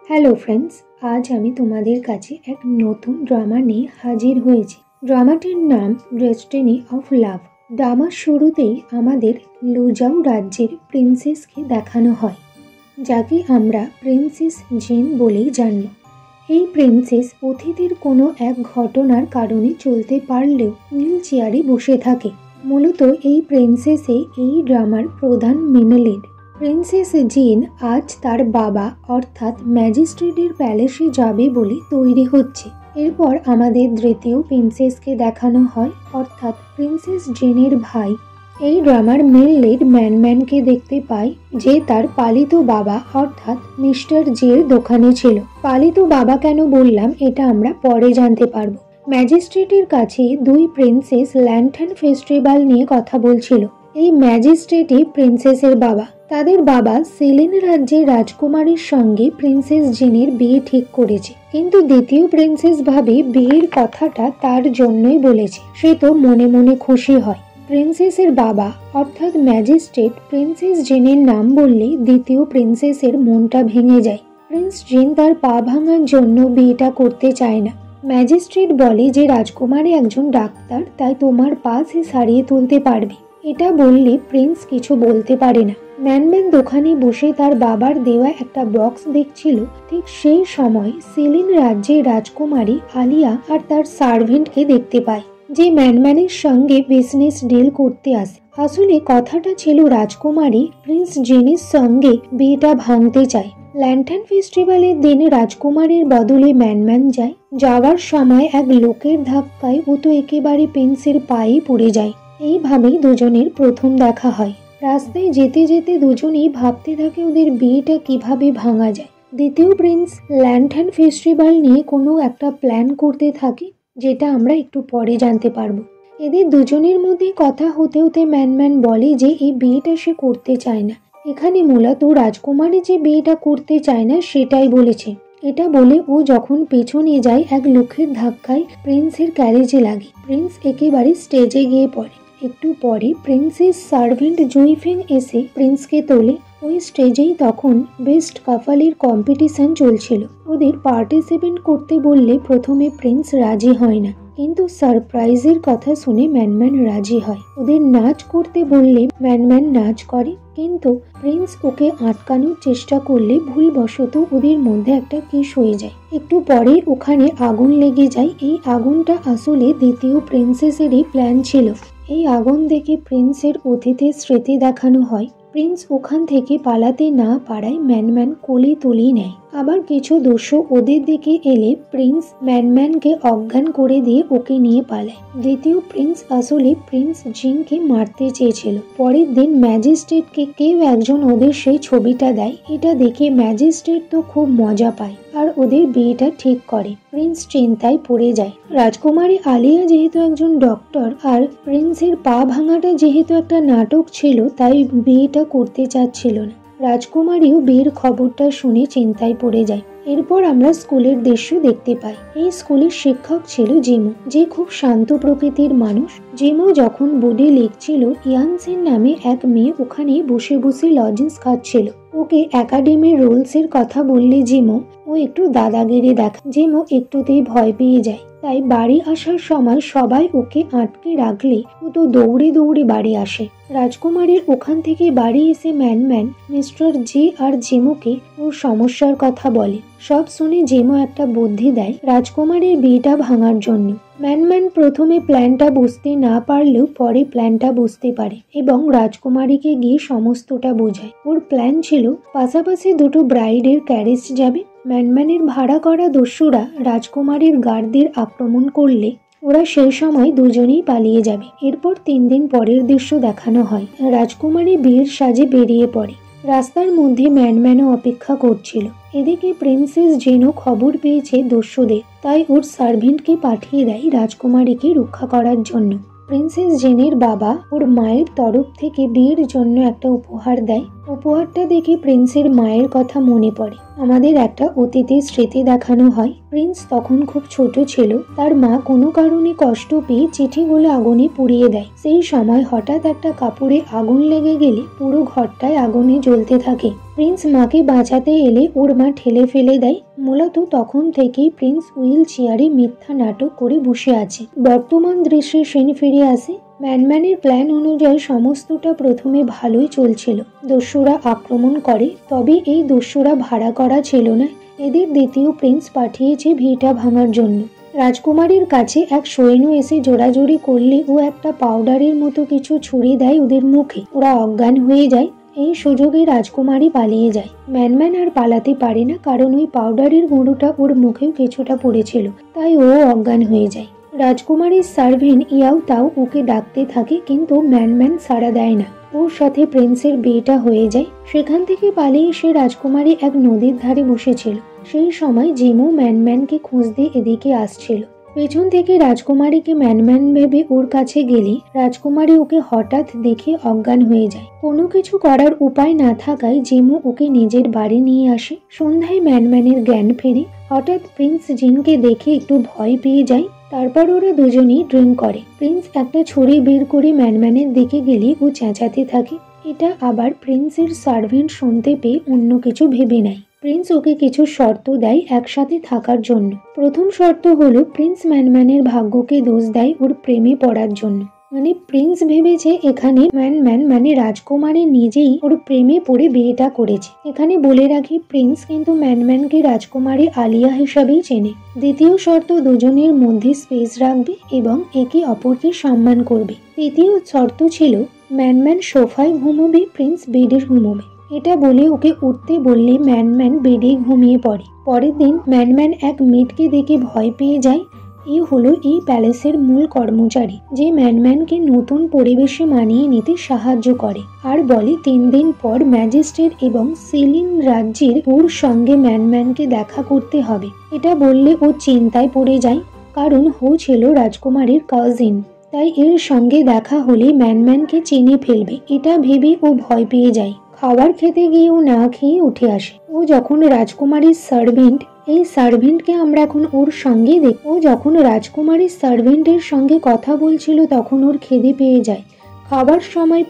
Hello friends, আজ আমি তোমাদের কাছে এক নতুন ড্রামা নিয়ে হাজির হয়েছি। ড্রামাটির নাম ডেস্টিনি অফ লাভ। ড্রামার শুরুতেই আমাদের লুজাও রাজ্যের প্রিন্সেসকে দেখানো হয়, যাকে আমরা প্রিন্সেস জেন বলেই জানি। এই প্রিন্সেস অতীতের কোনো এক ঘটনার কারণে চলতে পারলেও নীল চেয়ারে বসে থাকে। মূলত এই প্রিন্সেসই এই ড্রামার প্রধান মেনলিড। প্রিন্সেস জেন আজ তার বাবা অর্থাৎ ম্যাজিস্ট্রেটের প্যালেসে যাবে বলে তৈরি হচ্ছে। এরপর আমাদের দ্বিতীয় প্রিন্সেসকে দেখানো হয়, অর্থাৎ প্রিন্সেস জেনের ভাই। এই ড্রামার মেন লিড ম্যানম্যানকে দেখতে পাই, যে তার পালিত বাবা অর্থাৎ মিস্টার জের দোকানে ছিল। পালিত বাবা কেন বললাম এটা আমরা পরে জানতে পারবো। ম্যাজিস্ট্রেটের কাছে দুই প্রিন্সেস ল্যান্টার্ন ফেস্টিভ্যাল নিয়ে কথা বলছিল। এই ম্যাজিস্ট্রেটই প্রিন্সেসের বাবা। তাদের বাবা সেলেন রাজ্যের রাজকুমারীর সঙ্গে প্রিন্সেস জেনের বিয়ে ঠিক করেছে, কিন্তু দ্বিতীয় প্রিন্সেস ভাবে বিয়ের কথাটা তার জন্যই বলেছে। সে তো মনে মনে খুশি হয়। প্রিন্সেসের বাবা অর্থাৎ ম্যাজিস্ট্রেট প্রিন্সেস জেনের নাম বললে দ্বিতীয় প্রিন্সেসের মনটা ভেঙে যায়। প্রিন্স জেন তার পা ভাঙার জন্য বিয়েটা করতে চায় না। ম্যাজিস্ট্রেট বলে যে রাজকুমারী একজন ডাক্তার, তাই তোমার পা সে সারিয়ে তুলতে পারবে। এটা বললে প্রিন্স কিছু বলতে পারে না। ম্যানম্যান দোকানে বসে তার বাবার দেওয়া একটা বক্স দেখছিল। ঠিক সেই সময় সেলিন রাজ্যের রাজকুমারী আলিয়া আর তার সার্ভেন্টকে দেখতে পায়, যে ম্যানম্যানের সঙ্গে বিজনেস ডিল করতে আসে। আসলে কথাটা ছিল রাজকুমারী প্রিন্স জেনের সঙ্গে বিয়েটা ভাঙতে চায়। ল্যান্টার্ন ফেস্টিভ্যালের দিন রাজকুমারীর বদলে ম্যানম্যান যায়। যাওয়ার সময় এক লোকের ধাক্কায় ও তো একেবারে প্রিন্সের পায়ে পড়ে যায়। এইভাবেই দুজনের প্রথম দেখা হয়। রাস্তায় যেতে যেতে দুজনেই ভাবতে থাকে ওদের বিয়েটা কিভাবে ভাঙা যায়। দ্বিতীয় প্রিন্স ল্যান্টার্ন ফেস্টিভ্যাল নিয়ে কোনো একটা প্ল্যান করতে থাকে, যেটা আমরা একটু পরে জানতে পারবো। এদের দুজনের মধ্যে কথা হতে হতে ম্যানম্যান বলে যে এই বিয়েটা সে করতে চায় না। এখানে মূলত রাজকুমারী যে বিয়েটা করতে চায় না সেটাই বলেছে। এটা বলে ও যখন পেছনে যায়, এক লোকের ধাক্কায় প্রিন্সের ক্যারেজে লাগে। প্রিন্স একেবারে স্টেজে গিয়ে পড়ে। একটু পরে প্রিন্সেস সার্ভেন্ট জুইফেং এসে প্রিন্সকে তোলে। ওই স্টেজেই তখন বেস্ট কাপলের কম্পিটিশন চলছিল। ওদের পার্টিসিপেন্ট করতে বললে প্রথমে প্রিন্স রাজি হয় না, কিন্তু সারপ্রাইজের কথা শুনে ম্যানম্যান রাজি হয়। ওদের নাচ করতে বললে ম্যানম্যান নাচ করে, কিন্তু প্রিন্স ওকে আটকানোর চেষ্টা করলে ভুলবশত ওদের মধ্যে একটা কিস হয়ে যায়। একটু পরে ওখানে আগুন লেগে যায়। এই আগুনটা আসলে দ্বিতীয় প্রিন্সেসেরই প্ল্যান ছিল। এই আগুন দেখে প্রিন্সের অতীতের স্মৃতি দেখানো হয়। প্রিন্স ওখান থেকে পালাতে না পারায় ম্যানম্যান কোলে তুলে নেয়। আবার কিছু দস্যু ওদের দিকে এলে প্রিন্স ম্যানম্যানকে অজ্ঞান করে দিয়ে ওকে নিয়ে পালায়। দ্বিতীয় প্রিন্স আসলে প্রিন্স জিনকে মারতে চেয়েছিল। পরের দিন ম্যাজিস্ট্রেটকে কেউ একজন ওদের সেই ছবিটা দেয়। এটা দেখে ম্যাজিস্ট্রেট তো খুব মজা পায় আর ওদের বিয়েটা ঠিক করে। প্রিন্স চিন্তায় পড়ে যায়। রাজকুমারী আলিয়া যেহেতু একজন ডক্টর আর প্রিন্সের পা ভাঙাটা যেহেতু একটা নাটক ছিল, তাই বিয়েটা করতে চাচ্ছিল না। রাজকুমারীও বিয়ের খবরটা শুনে চিন্তায় পড়ে যায়। এরপর আমরা স্কুলের দৃশ্য দেখতে পাই। এই স্কুলের শিক্ষক ছিল জিমো, যে খুব শান্ত প্রকৃতির মানুষ। জিমো যখন বোর্ডে লিখছিল, ইয়ানসেন নামে এক মেয়ে ওখানে বসে বসে লজেন্স খাচ্ছিল। ওকে একাডেমির রুলস এর কথা বললে জিমো ও একটু দাদাগিরি দেখা। জিমো একটুতেই ভয় পেয়ে যায়। তাই বাড়ি আসার সময় সবাই ওকে আটকে রাখলে ও তো দৌড়ে দৌড়ে বাড়ি আসে। রাজকুমারীর ওখান থেকে বাড়ি এসে ম্যানম্যান মিস্টার জি আর জিমোকে ওর সমস্যার কথা বলে। সব শুনে জিমো একটা বুদ্ধি দেয় রাজকুমারীর বিয়েটা ভাঙার জন্য। ম্যানম্যান প্রথমে প্ল্যানটা বুঝতে না পারলেও পরে প্ল্যানটা বুঝতে পারে এবং রাজকুমারীকে গিয়ে সমস্তটা বোঝায়। ওর প্ল্যান ছিল পাশাপাশি দুটো ব্রাইডের ক্যারেজ যাবে। ম্যানম্যানের ভাড়া করা দস্যুরা রাজকুমারীর গার্ডদের আক্রমণ করলে ওরা সেই সময় দুজনেই পালিয়ে যাবে। এরপর 3 দিন পরের দৃশ্য দেখানো হয়। রাজকুমারী বিয়ের সাজে বেরিয়ে পড়ে। রাস্তার মধ্যে ম্যানম্যানও অপেক্ষা করছিল। এদিকে প্রিন্সেস জেনও খবর পেয়েছে দস্যুদের, তাই ওর সার্ভেন্টকে পাঠিয়ে দেয় রাজকুমারীকে রক্ষা করার জন্য। প্রিন্সেস জেনের বাবা ওর মায়ের তরফ থেকে বিয়ের জন্য একটা উপহার দেয়। উপহারটা দেখে প্রিন্সের মায়ের কথা মনে পড়ে। আমাদের একটা অতীতের স্মৃতি দেখানো হয়। প্রিন্স তখন খুব ছোট ছিল। তার মা কোনো কারণে কষ্ট পেয়ে চিঠিগুলো আগুনে পুড়িয়ে দেয়। সেই সময় হঠাৎ একটা কাপড়ে আগুন লেগে গেলে পুরো ঘরটায় আগুনে জ্বলতে থাকে। প্রিন্স মাকে বাঁচাতে এলে ওর মা ঠেলে ফেলে দেয়। মূলত তখন থেকেই প্রিন্স হুইল চেয়ারে মিথ্যা নাটক করে বসে আছে। বর্তমান দৃশ্যে সিন ফিরে আসে। ম্যানম্যানের প্ল্যান অনুযায়ী সমস্তটা প্রথমে ভালোই চলছিল। দস্যুরা আক্রমণ করে, তবে এই দস্যুরা ভাড়া করা ছিল না। এদের দ্বিতীয় প্রিন্স পাঠিয়েছে ভিটা ভাঙার জন্য। রাজকুমারীর কাছে এক সৈন্য এসে জোড়াজোড়ি করলে ও একটা পাউডারের মতো কিছু ছুঁড়ে দেয় ওদের মুখে। ওরা অজ্ঞান হয়ে যায়। এই সুযোগে রাজকুমারী পালিয়ে যায়। ম্যানম্যান আর পালাতে পারে না, কারণ ওই পাউডারের গুঁড়োটা ওর মুখেও কিছুটা পড়েছিল, তাই ও অজ্ঞান হয়ে যায়। রাজকুমারীর সার্ভেন্ট ইয়াও তাও ওকে ডাকতে থাকে, কিন্তু ম্যানম্যান সাড়া দেয় না। ওর সাথে প্রিন্সের বিয়েটা হয়ে যায়। সেখান থেকে পালিয়ে সে রাজকুমারী এক নদীর ধারে বসেছিল। সেই সময় জিমও ম্যানম্যানকে খুঁজতে এদিকে আসছিল। পেছন থেকে রাজকুমারীকে ম্যানম্যান ভেবে ওর কাছে গেলে রাজকুমারী ওকে হঠাৎ দেখে অজ্ঞান হয়ে যায়। কোনো কিছু করার উপায় না থাকায় জিমও ওকে নিজের বাড়ি নিয়ে আসে। সন্ধ্যায় ম্যানম্যানের জ্ঞান ফেরে। হঠাৎ প্রিন্স জিনকে দেখে একটু ভয় পেয়ে যায়। তারপর ওরা দুজনেই ড্রিঙ্ক করে। প্রিন্স একটা ছুরি বের করে ম্যানম্যানের দিকে গেলে ও চেঁচাতে থাকে। এটা আবার প্রিন্সের সার্ভেন্ট শুনতে পেয়ে অন্য কিছু ভেবে নেয়। প্রিন্স ওকে কিছু শর্ত দেয় একসাথে থাকার জন্য। প্রথম শর্ত হলো প্রিন্স ম্যানম্যানের ভাগ্যকে দোষ দেয় ওর প্রেমে পড়ার জন্য। মানে প্রিন্স ভেবেছে এখানে ম্যানম্যান মানে রাজকুমারী নিজেই ওর প্রেমে পড়ে বিয়েটা করেছে। এখানে বলে রাখি, প্রিন্স কিন্তু ম্যানম্যানকে রাজকুমারী আলিয়া হিসাবেই চেনে। দ্বিতীয় শর্ত, দুজনের মধ্যে স্পেস রাখবে এবং একে অপরকে সম্মান করবে। তৃতীয় শর্ত ছিল ম্যানম্যান সোফায় ঘুমোবে, প্রিন্স বেডে ঘুমোবে। এটা বলে ওকে উঠতে বললে ম্যানম্যান বেডে ঘুমিয়ে পড়ে। পরের দিন ম্যানম্যান এক মেয়েটকে দেখে ভয় পেয়ে যায়। এ হলো এই প্যালেসের মূল কর্মচারী, যে ম্যানম্যানকে নতুন পরিবেশে মানিয়ে নিতে সাহায্য করে, আর বলে 3 দিন পর ম্যাজিস্ট্রেট এবং সিলিন রাজ্যের ওর সঙ্গে ম্যানম্যানকে দেখা করতে হবে। এটা বললে ও চিন্তায় পড়ে যায়, কারণ ও ছিল রাজকুমারীর কাজিন, তাই এর সঙ্গে দেখা হলে ম্যানম্যানকে চিনে ফেলবে। এটা ভেবে ও ভয় পেয়ে যায়। খাবার খেতে গিয়ে ও না খেয়ে উঠে আসে। ও যখন রাজকুমারীর সার্ভেন্ট, এই সার্ভেন্টকে আমরা এখন ওর সঙ্গে দেখব। যখন রাজকুমারীর সার্ভেন্টের সঙ্গে কথা বলছিল তখন ওর খিদে পেয়ে যায়। খাবার সময়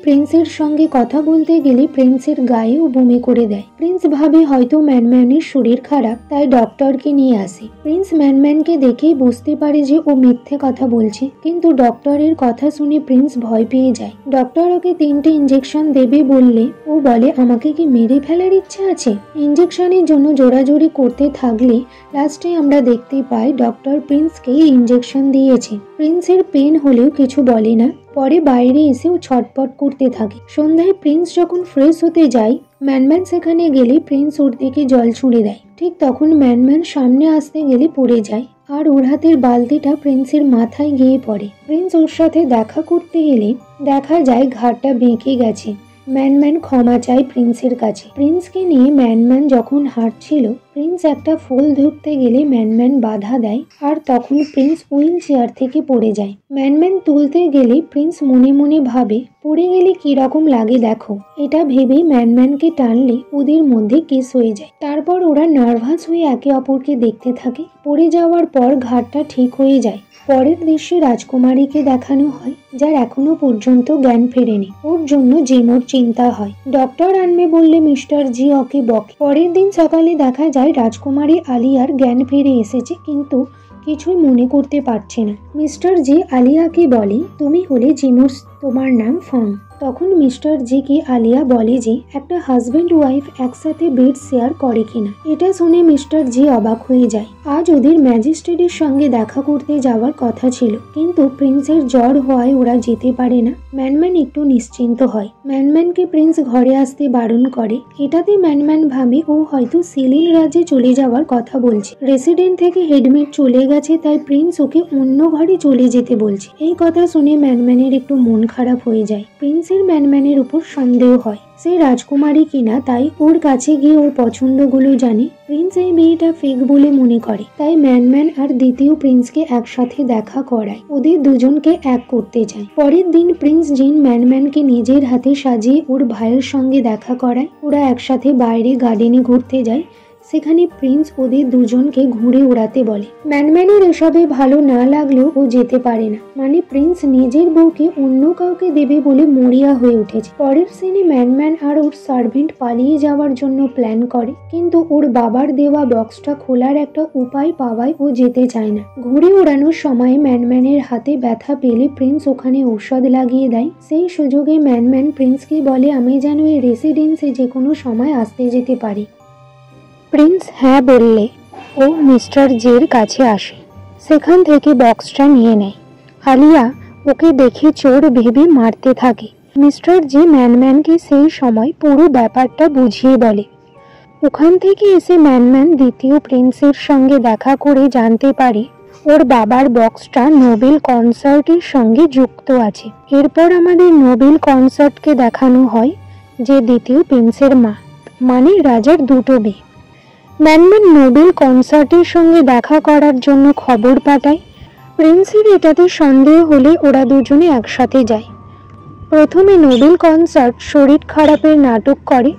প্রিন্সের সঙ্গে কথা বলতে গেলে প্রিন্সের গায়েও বমি করে দেয়। প্রিন্স ভাবে হয়তো ম্যানম্যানের শরীর খারাপ, তাই ডক্টরকে নিয়ে আসে। প্রিন্স ম্যানম্যানকে দেখেই বুঝতে পারে যে ও মিথ্যে কথা বলছে, কিন্তু ডক্টরের কথা শুনে প্রিন্স ভয় পেয়ে যায়। ডক্টর ওকে 3টে ইঞ্জেকশন দেবে বললে ও বলে, আমাকে কি মেরে ফেলার ইচ্ছা আছে? ইঞ্জেকশনের জন্য জোরাজোরি করতে থাকলে লাস্টে আমরা দেখতে পাই ডক্টর প্রিন্সকে ইঞ্জেকশন দিয়েছে। প্রিন্সের পেন হলেও কিছু বলে না। পরে বাইরে এসেও ছটপট করতে থাকে। সন্ধ্যায় প্রিন্স যখন ফ্রেশ হতে যায়, ম্যানম্যান সেখানে গেলে প্রিন্স ওর দিকে জল ছুঁড়ে দেয়। ঠিক তখন ম্যানম্যান সামনে আসতে গেলে পড়ে যায়, আর ওর হাতের বালতিটা প্রিন্সের মাথায় গিয়ে পড়ে। প্রিন্স ওর সাথে দেখা করতে এলে দেখা যায় ঘাড়টা বেঁকে গেছে। ম্যানম্যান ক্ষমা চায় প্রিন্সের কাছে। প্রিন্সকে নিয়ে ম্যানম্যান যখন হাঁটছিল, প্রিন্স একটা ফুল ধরতে গেলে ম্যানম্যান বাধা দেয়, আর তখন প্রিন্স হুইল চেয়ার থেকে পড়ে যায়। ম্যানম্যান তুলতে গেলে প্রিন্স মনে মনে ভাবে, পড়ে গেলে কিরকম লাগে দেখো। এটা ভেবেই ম্যানম্যানকে টানলে ওদের মধ্যে কিস হয়ে যায়। তারপর ওরা নার্ভাস হয়ে একে অপরকে দেখতে থাকে। পড়ে যাওয়ার পর ঘাড়টা ঠিক হয়ে যায়। পরের দৃশ্যে রাজকুমারীকে দেখানো হয়, যার এখনো পর্যন্ত জ্ঞান ফেরেনি। ওর জন্য জিমোর চিন্তা হয়। ডক্টর আনবে বললে মিস্টার জি ওকে বকে। পরের দিন সকালে দেখা যায় রাজকুমারী আলিয়ার জ্ঞান ফিরে এসেছে, কিন্তু কিছুই মনে করতে পারছে না। মিস্টার জি আলিয়াকে বলে, তুমি হলে জিমোর, তোমার নাম ফং। তখন মিস্টার জি কে আলিয়া বলে যে একটা হাজবেন্ড ওয়াইফ একসাথে বেড শেয়ার করে কিনা। এটা শুনে মিস্টার জি অবাক হয়ে যায়। আজ ওদের ম্যাজিস্ট্রেটের সঙ্গে দেখা করতে যাওয়ার কথা ছিল, কিন্তু প্রিন্সের জ্বর হওয়ায় ওরা যেতে পারে না। ম্যানম্যান একটু নিশ্চিন্ত হয়। ম্যানম্যানকে প্রিন্স ঘরে আসতে বারণ করে। এটাতে ম্যানম্যান ভাবে ও হয়তো সিলিন রাজ্যে চলে যাওয়ার কথা বলছে। রেসিডেন্ট থেকে হেডমেড চলে গেছে, তাই প্রিন্স ওকে অন্য ঘরে চলে যেতে বলছে। এই কথা শুনে ম্যানম্যানের একটু মন খারাপ হয়ে যায়। প্রিন্সের ম্যানম্যানের উপর সন্দেহ হয়, সে রাজকুমারী কিনা, তাই ওর কাছে গিয়ে ওর পছন্দগুলো জানে। প্রিন্স এই বিয়েটা ফেক বলে মনে করে, তাই ম্যানম্যান আর দ্বিতীয় প্রিন্সকে একসাথে দেখা করায়, ওদের দুজনকে এক করতে চায়। পরের দিন প্রিন্স জিন ম্যানম্যানকে নিজের হাতে সাজিয়ে ওর ভাইয়ের সঙ্গে দেখা করায়। ওরা একসাথে বাইরে গার্ডেনে ঘুরতে যায়, সেখানে প্রিন্স ওদের দুজনকে ঘুরে ওড়াতে বলে। ম্যানম্যানের এসবে ভালো না লাগলেও ও যেতে পারে না, মানে প্রিন্স নিজের বউকে অন্য কাউকে দেবে বলে মরিয়া হয়ে উঠেছে। পরের সিনে ম্যানম্যান আর ওর সার্ভেন্ট পালিয়ে যাওয়ার জন্য প্ল্যান করে, কিন্তু ওর বাবার দেওয়া বক্সটা খোলার একটা উপায় পাওয়ায় ও যেতে চায় না। ঘুরে ওড়ানোর সময় ম্যানম্যানের হাতে ব্যথা পেলে প্রিন্স ওখানে ঔষধ লাগিয়ে দেয়। সেই সুযোগে ম্যানম্যান প্রিন্সকে বলে আমি যেন এই রেসিডেন্সে যে কোনো সময় আসতে যেতে পারি। প্রিন্স হ্যাঁ বললে ও মিস্টার জের কাছে আসে, সেখান থেকে বক্সটা নিয়ে নেয়। আলিয়া ওকে দেখে চোর ভেবে মারতে থাকে। মিস্টার জে ম্যানম্যানকে সেই সময় পুরো ব্যাপারটা বুঝিয়ে বলে। ওখান থেকে এসে ম্যানম্যান দ্বিতীয় প্রিন্সের সঙ্গে দেখা করে জানতে পারে ওর বাবার বক্সটা নোবেল কনসার্টের সঙ্গে যুক্ত আছে। এরপর আমাদের নোবেল কনসার্টকে দেখানো হয়, যে দ্বিতীয় প্রিন্সের মা, মানে রাজার দুটো মেয়ে। ম্যানম্যান নোবেল কনসার্টের সঙ্গে দেখা করার জন্য খবর পাঠায়। প্রিন্সের এটাতে সন্দেহ হলে ওরা দুজনে একসাথে যায়। প্রথমে নোবেল কনসার্ট শরীর খারাপের নাটক করে,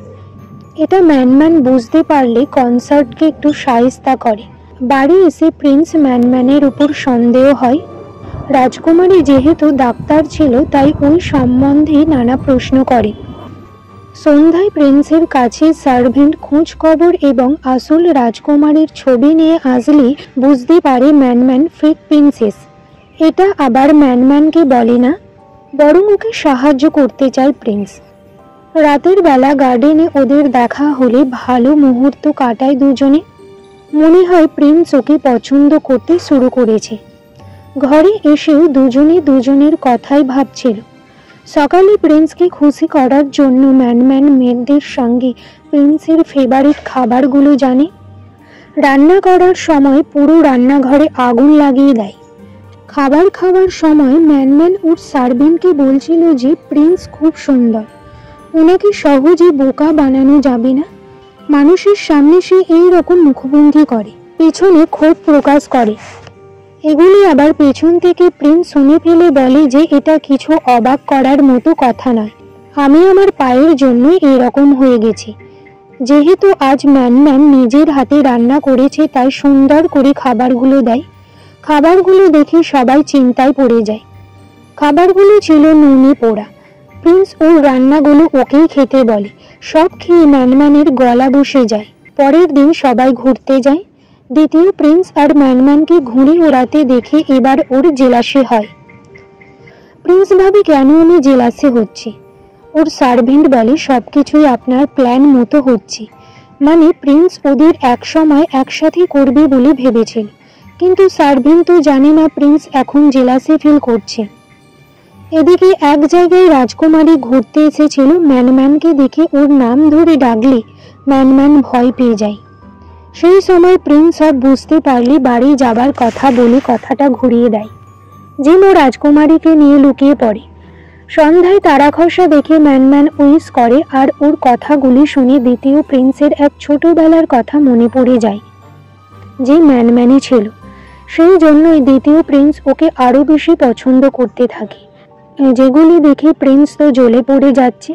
এটা ম্যানম্যান বুঝতে পারলে কনসার্টকে একটু শায়েস্তা করে। বাড়ি এসে প্রিন্স ম্যানম্যানের উপর সন্দেহ হয়। রাজকুমারী যেহেতু ডাক্তার ছিল, তাই ওই সম্বন্ধে নানা প্রশ্ন করে। সন্ধ্যায় প্রিন্সের কাছে সার্ভেন্ট খোঁজ খবর এবং আসল রাজকুমারীর ছবি নিয়ে আসলে বুঝতে পারে ম্যানম্যান ফেক প্রিন্সেস। এটা আবার ম্যানম্যানকে বলে না, বরং ওকে সাহায্য করতে চায় প্রিন্স। রাতের বেলা গার্ডেনে ওদের দেখা হলে ভালো মুহূর্ত কাটায় দুজনে। মনে হয় প্রিন্স ওকে পছন্দ করতে শুরু করেছে। ঘরে এসেও দুজনে দুজনের কথাই ভাবছিল। সকালে প্রিন্সকে খুশি করার জন্য ম্যানম্যান মেয়েদের সঙ্গে প্রিন্সের ফেভারিট খাবারগুলো জানে। রান্না করার সময় পুরো রান্নাঘরে আগুন লাগিয়ে দেয়। খাবার খাওয়ার সময় ম্যানম্যান ওর সার্ভেন্টকে বলছিল যে প্রিন্স খুব সুন্দর, ওনাকে সহজে বোকা বানানো যাবে না। মানুষের সামনে সে এই রকম মুখভঙ্গি করে, পেছনে ক্ষোভ প্রকাশ করে। এগুলি আবার পেছন থেকে প্রিন্স শুনে ফেলে বলে যে এটা কিছু অবাক করার মতো কথা নয়, আমি আমার পায়ের জন্যই এরকম হয়ে গেছি। যেহেতু আজ ম্যানম্যান নিজের হাতে রান্না করেছে, তাই সুন্দর করে খাবারগুলো দেয়। খাবারগুলো দেখে সবাই চিন্তায় পড়ে যায়। খাবারগুলো ছিল নুনে পোড়া। প্রিন্স ওর রান্নাগুলো ওকেই খেতে বলে। সব খেয়ে ম্যানম্যানের গলা বসে যায়। পরের দিন সবাই ঘুরতে যায়। দ্বিতীয় প্রিন্স আর ম্যানম্যানকে ঘুরে ওড়াতে দেখে এবার ওর জেলাসি হয়। প্রিন্স ভাবে কেন আমি জেলাসি হচ্ছি। ওর সার্ভেন্ট বলে সবকিছুই আপনার প্ল্যান মতো হচ্ছে, মানে প্রিন্স ওদের এক সময় একসাথে করবে বলে ভেবেছিল, কিন্তু সার্ভেন্ট তো জানে না প্রিন্স এখন জেলাসি ফিল করছে। এদিকে এক জায়গায় রাজকুমারী ঘুরতে এসেছিল। ম্যানম্যানকে দেখে ওর নাম ধরে ডাকলে ম্যানম্যান ভয় পেয়ে যায়। সেই সময় প্রিন্স সব বুঝতে পারলে বাড়ি যাবার কথা বলে কথাটা ঘুরিয়ে দেয়। জিমও রাজকুমারীকে নিয়ে লুকিয়ে পড়ে। সন্ধ্যায় তারা খসা দেখে ম্যানম্যান উইশ করে, আর ওর কথাগুলি শুনে দ্বিতীয় প্রিন্সের এক ছোটবেলার কথা মনে পড়ে যায়, যে ম্যানম্যানই ছিল। সেই জন্যই দ্বিতীয় প্রিন্স ওকে আরো বেশি পছন্দ করতে থাকে। যেগুলি দেখে প্রিন্স তো জ্বলে পড়ে যাচ্ছে।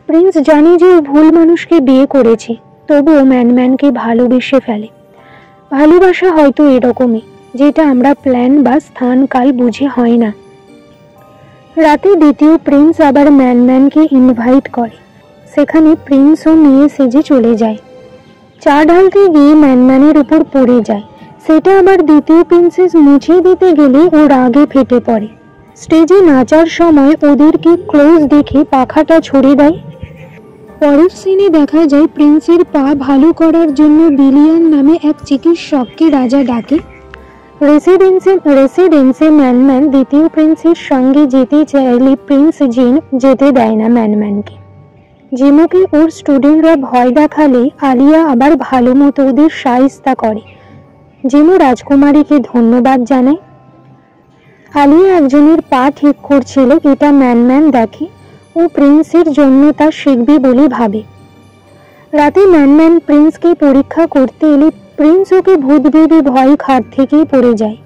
প্রিন্স জানে যে ও ভুল মানুষকে বিয়ে করেছে, তবুও ম্যানম্যানকে ভালোবেসে ফেলে। ভালোবাসা হয়তো এরকমই, যেটা আমরা প্ল্যান বা স্থান কাল বুঝে হয় না। রাতে দ্বিতীয় প্রিন্স আবার ম্যানম্যানকে ইনভাইট করে। সেখানে প্রিন্সও মেয়ে সেজে চলে যায়। চা ঢালতে গিয়ে ম্যানম্যানের উপর পড়ে যায়। সেটা আবার দ্বিতীয় প্রিন্সেস মুছে দিতে গেলে ও রাগে ফেটে পড়ে। স্টেজে নাচার সময় ওদেরকে ক্লোজ দেখে পাখাটা ছড়ে দেয়। পরের সিনে দেখা যায় প্রিন্সের পা ভালো করার জন্য বিলিয়ান নামে এক চিকিৎসককে রাজা ডাকে। রেসিডেন্সে ম্যানম্যান দ্বিতীয় প্রিন্সের সঙ্গে যেতে চাইলে প্রিন্স জিন যেতে দেয় না ম্যানম্যানকে। জিমোকে ওর স্টুডেন্টরা ভয় দেখালে আলিয়া আবার ভালো মতো ওদের শায়েস্তা করে। জিমো রাজকুমারীকে ধন্যবাদ জানায়। আলিয়া একজনের পা ঠিক করছিল, এটা ম্যানম্যান দেখে ও প্রিন্সের জন্য তা শিখবে বলে ভাবে। রাতে ম্যানম্যান প্রিন্সকে পরীক্ষা করতে এলে প্রিন্স ওকে ভূত ভেবে ভয় খাট থেকেই পড়ে যায়।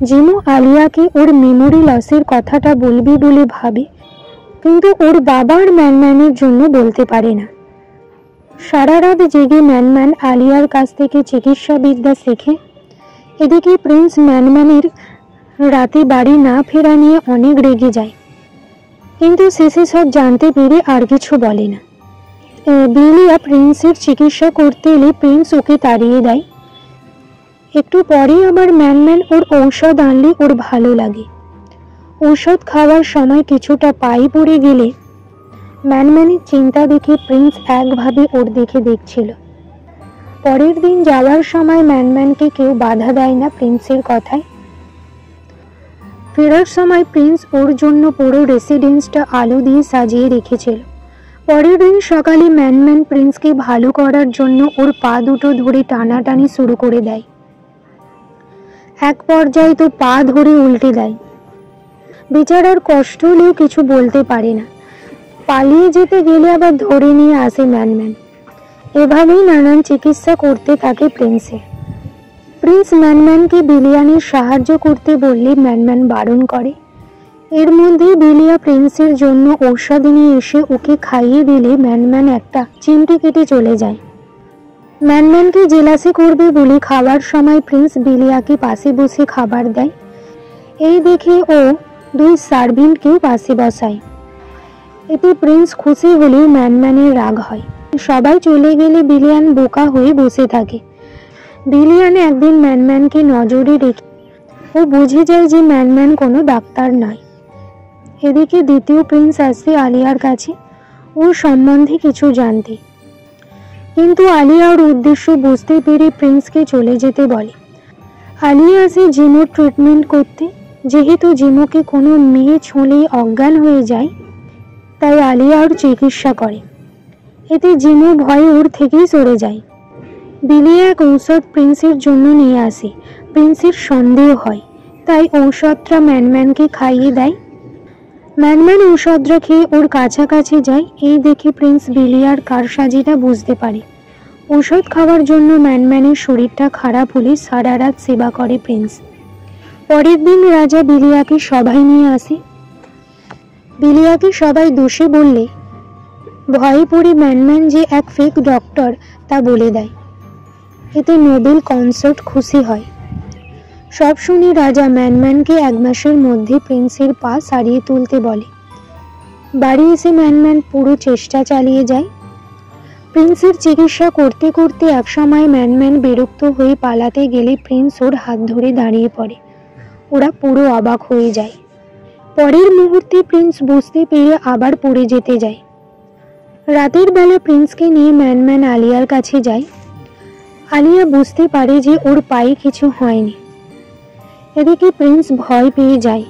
জিমু আলিয়াকে ওর মেমোরি লসের কথাটা বলবে বলে ভাবে, কিন্তু ওর বাবার ম্যানম্যানের জন্য বলতে পারে না। সারা রাত জেগে ম্যানম্যান আলিয়ার কাছ থেকে চিকিৎসা বিদ্যা শেখে। এদিকে প্রিন্স ম্যানম্যানের রাতে বাড়ি না ফেরা নিয়ে অনেক রেগে যায়, কিন্তু শেষে সব জানতে পেরে আর কিছু বলে না। বিলিয়া প্রিন্সের চিকিৎসা করতে এলে প্রিন্স ওকে তাড়িয়ে দেয়। একটু পরেই আবার ম্যানম্যান ওর ঔষধ আনলে ওর ভালো লাগে। ঔষধ খাওয়ার সময় কিছুটা পাই পড়ে গেলে ম্যানম্যানের চিন্তা দেখে প্রিন্স একভাবে ওর দিকে দেখছিল। পরের দিন যাওয়ার সময় ম্যানম্যানকে কেউ বাধা দেয় না প্রিন্সের কথায়। ফেরার সময় প্রিন্স ওর জন্য পুরো রেসিডেন্সটা আলো দিয়ে সাজিয়ে রেখেছিল। পরের দিন সকালে ম্যানম্যান প্রিন্সকে ভালো করার জন্য ওর পা দুটো ধরে টানাটানি শুরু করে দেয়। এক পর্যায়ে তো পা ধরে উল্টে দেয়। বেচারার কষ্ট হলেও কিছু বলতে পারে না। পালিয়ে যেতে গেলে আবার ধরে নিয়ে আসে ম্যানম্যান। এভাবেই নানান চিকিৎসা করতে থাকে প্রিন্সের। প্রিন্স ম্যানম্যানকে বিলিয়ানের সাহায্য করতে বললে ম্যানম্যান বারণ করে। এর মধ্যে বিলিয়া প্রিন্সের জন্য ঔষধ নিয়ে এসে ওকে খাইয়ে দিলে ম্যানম্যান একটা চিমটি কেটে চলে যায়। ম্যানম্যানকে জেলাসি করবে বলে খাওয়ার সময় প্রিন্স বিলিয়াকে পাশে বসে খাবার দেয়। এই দেখে ও দুই সার্ভেন্টকেও পাশে বসায়। এতে প্রিন্স খুশি হলেও ম্যানম্যানের রাগ হয়। সবাই চলে গেলে বিলিয়ান বোকা হয়ে বসে থাকে। বিলিয়ান একদিন ম্যানম্যানকে নজরে রেখে ও বুঝে যায় যে ম্যানম্যান কোনো ডাক্তার নয়। এদিকে দ্বিতীয় প্রিন্স আসে আলিয়ার কাছে ওর সম্বন্ধে কিছু জানতে, কিন্তু আলিয়া ওর উদ্দেশ্য বুঝতে পেরে প্রিন্সকে চলে যেতে বলে। আলিয়া আসে জিমোর ট্রিটমেন্ট করতে। যেহেতু জিমোকে কোনো মেয়ে ছুঁলেই অজ্ঞান হয়ে যায়, তাই আলিয়া ওর চিকিৎসা করে। এতে জিমো ভয়ে ওর থেকেই সরে যায়। বিলিয়া এক ঔষধ প্রিন্সের জন্য নিয়ে আসে। প্রিন্সের সন্দেহ হয়, তাই ঔষধটা ম্যানম্যানকে খাইয়ে দেয়। ম্যানম্যান ঔষধটা খেয়ে ওর কাছাকাছি যায়। এই দেখে প্রিন্স বিলিয়ার কারসাজিটা বুঝতে পারে। ঔষধ খাওয়ার জন্য ম্যানম্যানের শরীরটা খারাপ হলে সারা রাত সেবা করে প্রিন্স। পরের দিন রাজা বিলিয়াকে সভায় নিয়ে আসে। বিলিয়াকে সবাই দোষে বললে ভয়ে পড়ে ম্যানম্যান যে এক ফেক ডক্টর তা বলে দেয়। এতে নোবেল কনসার্ট খুশি হয়। সব শুনে রাজা ম্যানম্যানকে 1 মাসের মধ্যে প্রিন্সের পা সারিয়ে তুলতে বলে। বাড়ি এসে ম্যানম্যান পুরো চেষ্টা চালিয়ে যায়। প্রিন্সের চিকিৎসা করতে করতে একসময় ম্যানম্যান বিরক্ত হয়ে পালাতে গেলে প্রিন্স ওর হাত ধরে দাঁড়িয়ে পড়ে। ওরা পুরো অবাক হয়ে যায়। পরের মুহূর্তে প্রিন্স বুঝতে পেরে আবার পড়ে যেতে যায়। রাতের বেলা প্রিন্সকে নিয়ে ম্যানম্যান আলিয়ার কাছে যায়। আলিয়া বুঝতে পারে যে ওর পায়ে কিছু হয়নি। এদিকে প্রিন্স ভয় পেয়ে যায়।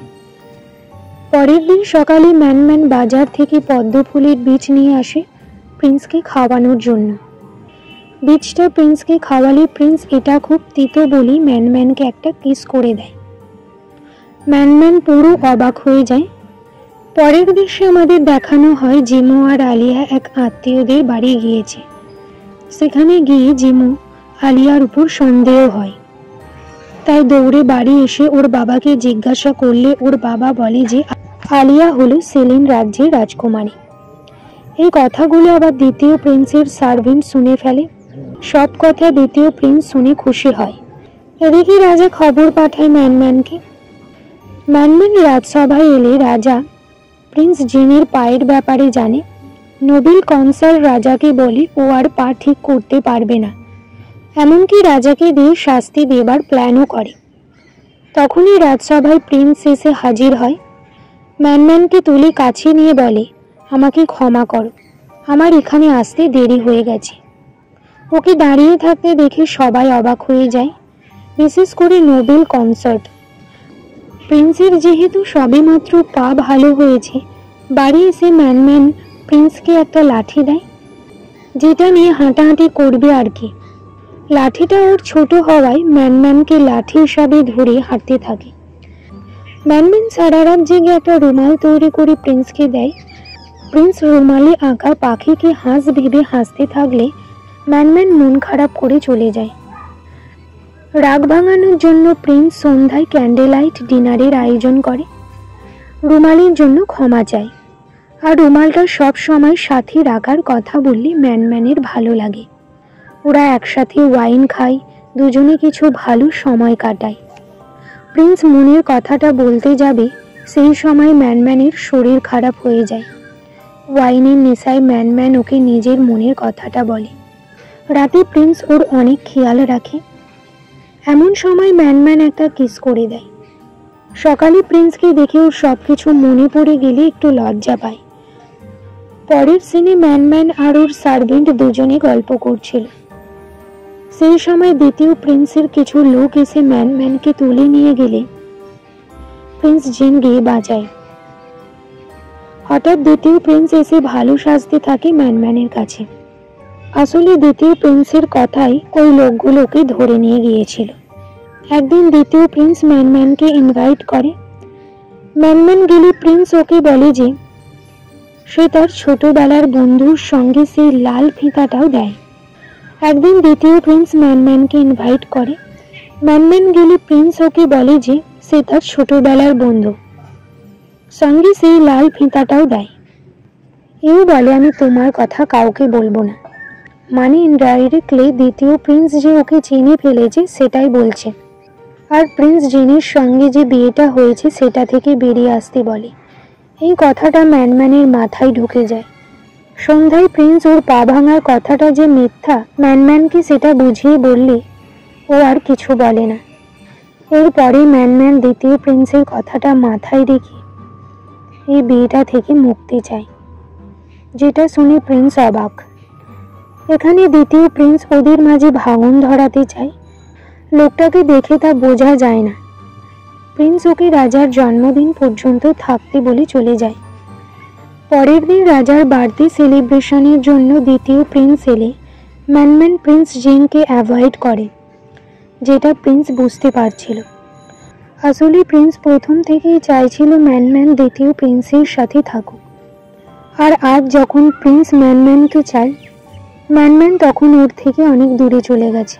পরের দিন সকালে ম্যানম্যান বাজার থেকে পদ্ম ফুলের বীজ নিয়ে আসে প্রিন্সকে খাওয়ানোর জন্য। বীজটা প্রিন্সকে খাওয়ালে প্রিন্স এটা খুব তিতো বলে ম্যানম্যানকে একটা কিস করে দেয়। ম্যানম্যান পুরো অবাক হয়ে যায়। পরের দৃশ্যে আমাদের দেখানো হয় জিমু আর আলিয়া এক আত্মীয়দের বাড়ি গিয়েছে। সেখানে গিয়ে জিমু আলিয়ার উপর সন্দেহ হয়, তাই দৌড়ে বাড়ি এসে ওর বাবাকে জিজ্ঞাসা করলে ওর বাবা বলে যে আলিয়া হলো সেলিন রাজ্যের রাজকুমারী। এই কথাগুলো আবার দ্বিতীয় প্রিন্সের সার্ভেন্ট শুনে ফেলে। সব কথা দ্বিতীয় প্রিন্স শুনে খুশি হয়। এদিকে রাজা খবর পাঠায় ম্যানম্যানকে। ম্যানম্যান রাজসভায় এলে রাজা প্রিন্স জিনের পায়ের ব্যাপারে জানে। নোবেল কনসাল রাজাকে বলে ও আর পা ঠিক করতে পারবে না, এমনকি রাজাকে দিয়ে শাস্তি দেবার প্ল্যানও করে। তখনই রাজসভায় প্রিন্স এসে হাজির হয়। ম্যানম্যানকে তুলে কাছে নিয়ে বলে, আমাকে ক্ষমা করো, আমার এখানে আসতে দেরি হয়ে গেছে। ওকে দাঁড়িয়ে থাকতে দেখে সবাই অবাক হয়ে যায়, বিশেষ করে নোবেল কনসার্ট। প্রিন্সের যেহেতু সবেমাত্র পা ভালো হয়েছে, বাড়ি এসে ম্যানম্যান প্রিন্সকে একটা লাঠি দেয়, যেটা নিয়ে হাঁটাহাঁটি করবে আর কি। লাঠিটা ওর ছোট হওয়ায় ম্যানম্যানকে লাঠি হিসাবে ধরে হাঁটতে থাকে। ম্যানম্যান সারা রাত জেগে একটা রুমাল তৈরি করে প্রিন্সকে দেয়। প্রিন্স রুমালে আঁকা পাখিকে হাঁস ভেবে হাসতে থাকলে ম্যানম্যান মন খারাপ করে চলে যায়। রাগ ভাঙানোর জন্য প্রিন্স সন্ধ্যায় ক্যান্ডেল লাইট ডিনারের আয়োজন করে। রুমালের জন্য ক্ষমা চায়, আর রুমালটা সব সময় সাথে রাখার কথা বললে ম্যানম্যানের ভালো লাগে। ওরা একসাথে ওয়াইন খায়, দুজনে কিছু ভালো সময় কাটায়। প্রিন্স মনের কথাটা বলতে যাবে, সেই সময় ম্যানম্যানের শরীর খারাপ হয়ে যায়। ওয়াইনের নেশায় ম্যানম্যান ওকে নিজের মনের কথাটা বলে। রাতে প্রিন্স ওর অনেক খেয়াল রাখে। এমন সময় ম্যানম্যান একটা কিস করে দেয়। সকালে প্রিন্সকে দেখে ওর সব কিছু মনে পড়ে গেলে একটু লজ্জা পায়। পরের সিনে ম্যানম্যান আর ওর সার্ভেন্ট দুজনে গল্প করছিল। সেই সময় দ্বিতীয় প্রিন্সের কিছু লোক এসে ম্যানম্যানকে তুলে নিয়ে গেলে প্রিন্স জেন গেয়ে বাজায়। হঠাৎ দ্বিতীয় প্রিন্স এসে ভালো সাজতে থাকে ম্যানম্যানের কাছে। আসলে দ্বিতীয় প্রিন্সের কথাই ওই লোকগুলোকে ধরে নিয়ে গিয়েছিল। একদিন দ্বিতীয় প্রিন্স ম্যানম্যানকে ইনভাইট করে। ম্যানম্যান গেলে প্রিন্স ওকে বলে যে সে তার ছোটবেলার বন্ধুর সঙ্গে সেই লাল ফিতাটাও দেয়। একদিন দ্বিতীয় প্রিন্স ম্যানম্যানকে ইনভাইট করে। ম্যানম্যান গেলে প্রিন্স ওকে বলে যে সে তার ছোটবেলার বন্ধু সঙ্গে সেই লাল ফিতাটাও দেয়। এও বলে আমি তোমার কথা কাউকে বলবো না। মানে ইনডাইরেক্টলি দ্বিতীয় প্রিন্স যে ওকে চিনে ফেলেছে সেটাই বলছে, আর প্রিন্স জেনের সঙ্গে যে বিয়েটা হয়েছে সেটা থেকে বেরিয়ে আসতে বলে। এই কথাটা ম্যানম্যানের মাথায় ঢুকে যায়। সন্ধ্যায় প্রিন্স ওর পা ভাঙার কথাটা যে মিথ্যা ম্যানম্যানকে সেটা বুঝিয়ে বললে ও আর কিছু বলে না। এরপরে ম্যানম্যান দ্বিতীয় প্রিন্সের কথাটা মাথায় রেখে এই বিয়েটা থেকে মুক্তি চায়, যেটা শুনে প্রিন্স অবাক। এখানে দ্বিতীয় প্রিন্স ওদের মাঝে ভাঙন ধরাতে চায়। লোকটাকে দেখে তা বোঝা যায় না। প্রিন্স ওকে রাজার জন্মদিন পর্যন্ত থাকতে বলে চলে যায়। পরের দিন রাজার বার্থডে সেলিব্রেশনের জন্য দ্বিতীয় প্রিন্স এলে ম্যানম্যান প্রিন্স জেনকে অ্যাভয়েড করে, যেটা প্রিন্স বুঝতে পারছিল। আসলে প্রিন্স প্রথম থেকেই চাইছিল ম্যানম্যান দ্বিতীয় প্রিন্সের সাথে থাকুক, আর আজ যখন প্রিন্স ম্যানম্যানকে চায়, ম্যানম্যান তখন ওর থেকে অনেক দূরে চলে গেছে।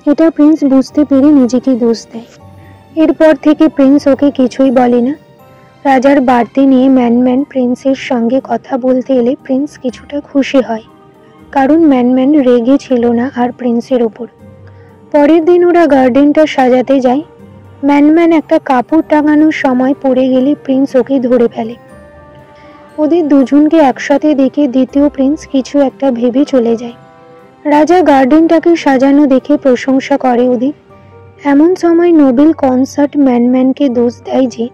এটা প্রিন্স বুঝতে পেরে নিজেকে দোষ দেয়। এরপর থেকে প্রিন্স ওকে কিছুই বলে না। রাজার বার্থডে নিয়ে ম্যানম্যান প্রিন্সের সঙ্গে কথা বলতে এলে প্রিন্স কিছুটা খুশি হয়, কারণ ম্যানম্যান রেগে ছিল না আর প্রিন্সের ওপর। পরের দিন ওরা গার্ডেনটা সাজাতে যায়। ম্যানম্যান একটা কাপড় টাঙানোর সময় পড়ে গেলে প্রিন্স ওকে ধরে ফেলে। ওদের দুজনকে একসাথে দেখে দ্বিতীয় প্রিন্স কিছু একটা ভেবে চলে যায়। রাজা গার্ডেনটাকে সাজানো দেখে প্রশংসা করে ওদের। এমন সময় নোবেল কনসার্ট ম্যানম্যানকে দোষ দেয় যে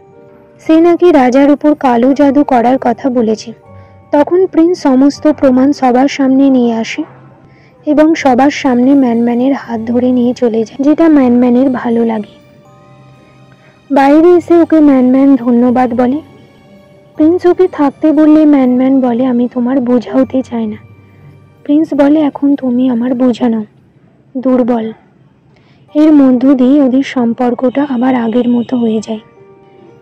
সে নাকি রাজার উপর কালো জাদু করার কথা বলেছে। তখন প্রিন্স সমস্ত প্রমাণ সবার সামনে নিয়ে আসে এবং সবার সামনে ম্যানম্যানের হাত ধরে নিয়ে চলে যায়, যেটা ম্যানম্যানের ভালো লাগে। বাইরে এসে ওকে ম্যানম্যান ধন্যবাদ বলে। প্রিন্স ওকে থাকতে বললে ম্যানম্যান বলে আমি তোমার বোঝা হতে চাই না। প্রিন্স বলে এখন তুমি আমার বোঝা নাও, দুর্বল। এর মধ্য দিয়ে ওদের সম্পর্কটা আবার আগের মতো হয়ে যায়।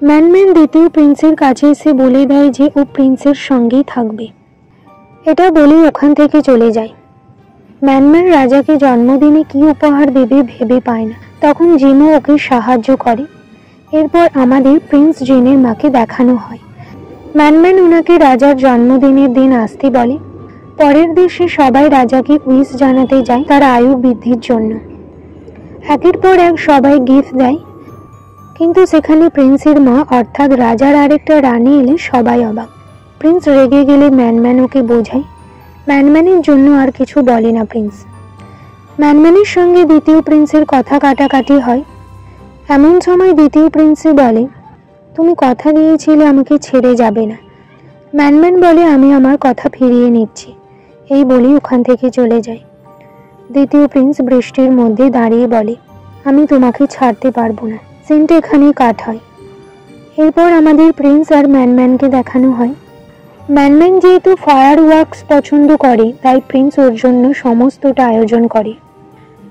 ম্যানম্যান দ্বিতীয় প্রিন্সের কাছে এসে বলে দেয় যে ও প্রিন্সের সঙ্গেই থাকবে। এটা বলেই ওখান থেকে চলে যায়। ম্যানম্যান রাজাকে জন্মদিনে কি উপহার দেবে ভেবে পায় না। তখন জিমো ওকে সাহায্য করে। এরপর আমাদের প্রিন্স জেনের মাকে দেখানো হয়। ম্যানম্যান ওনাকে রাজার জন্মদিনের দিন আসতে বলে। পরের দেশে সবাই রাজাকে উইশ জানাতে যায় তার আয়ু বৃদ্ধির জন্য। একের পর এক সবাই গিফট দেয়, কিন্তু সেখানে প্রিন্সের মা অর্থাৎ রাজার আরেকটা রানী এলে সবাই অবাক। প্রিন্স রেগে গেলে ম্যানম্যান ওকে বোঝায়। ম্যানম্যানের জন্য আর কিছু বলে না প্রিন্স। ম্যানম্যানের সঙ্গে দ্বিতীয় প্রিন্সের কথা কাটাকাটি হয়। এমন সময় দ্বিতীয় প্রিন্সে বলে তুমি কথা দিয়েছিলে আমাকে ছেড়ে যাবে না। ম্যানম্যান বলে আমি আমার কথা ফিরিয়ে নিচ্ছি। এই বলেই ওখান থেকে চলে যায়। দ্বিতীয় প্রিন্স বৃষ্টির মধ্যে দাঁড়িয়ে বলে আমি তোমাকে ছাড়তে পারবো না। সিনটা এখানেই কাট হয়। এরপর আমাদের প্রিন্স আর ম্যানম্যানকে দেখানো হয়। ম্যানম্যান যেহেতু ফায়ার ওয়ার্কস পছন্দ করে তাই প্রিন্স ওর জন্য সমস্তটা আয়োজন করে।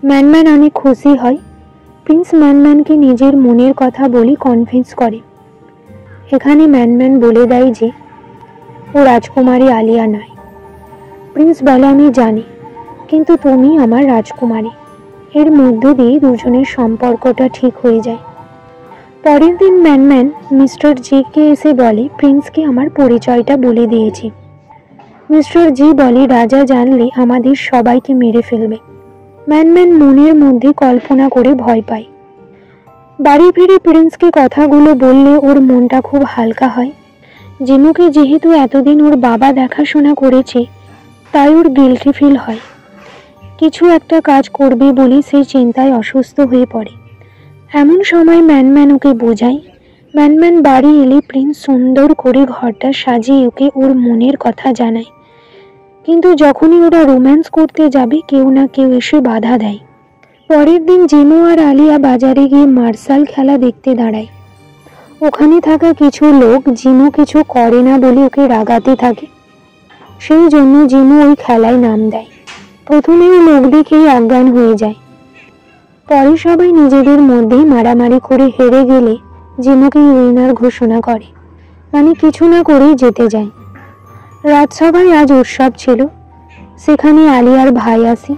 ম্যানম্যান অনেক খুশি হয়। প্রিন্স ম্যানম্যানকে নিজের মনের কথা বলে কনভিন্স করে। এখানে ম্যানম্যান বলে দেয় যে ও রাজকুমারী আলিয়া নয়। প্রিন্স বলে, আমি জানি, কিন্তু তুমি আমার রাজকুমারী। এর মধ্য দিয়ে দুজনের সম্পর্কটা ঠিক হয়ে যায়। পরের দিন ম্যানম্যান মিস্টার জি কে এসে বলে, প্রিন্সকে আমার পরিচয়টা বলে দিয়েছি। মিস্টার জি বলে, রাজা জানলে আমাদের সবাইকে মেরে ফেলবে। ম্যানম্যান মনের মধ্যে কল্পনা করে ভয় পায়। বাড়ি ফিরে প্রিন্সকে কথাগুলো বললে ওর মনটা খুব হালকা হয়। জিমুকে যেহেতু এতদিন ওর বাবা দেখাশোনা করেছে, তাই ওর গিল্টি ফিল হয়। কিছু একটা কাজ করবে বলে সে চিন্তায় অসুস্থ হয়ে পড়ে। এমন সময় ম্যানম্যান ওকে বোঝায়। ম্যানম্যান বাড়ি এলে প্রিন্স সুন্দর করে ঘরটা সাজিয়ে ওকে ওর মনের কথা জানায়। কিন্তু যখনই ওরা রোম্যান্স করতে যাবে, কেউ না কেউ এসে বাধা দেয়। পরের দিন জিমু আর আলিয়া বাজারে গিয়ে মার্শাল খেলা দেখতে দাঁড়ায়। ওখানে থাকা কিছু লোক জিমু কিছু করে না বলে ওকে রাগাতে থাকে। সেই জন্য জিমু ওই খেলায় নাম দেয়। প্রথমে ওই লোক দেখেই অজ্ঞান হয়ে যায়। পরে সবাই নিজেদের মধ্যেই মারামারি করে হেরে গেলে জিমুকে উইনার ঘোষণা করে, মানে কিছু না করেই জিতে যায়। রাজসভায় আজ উৎসব ছিল। সেখানে আলিয়ার ভাই আসে।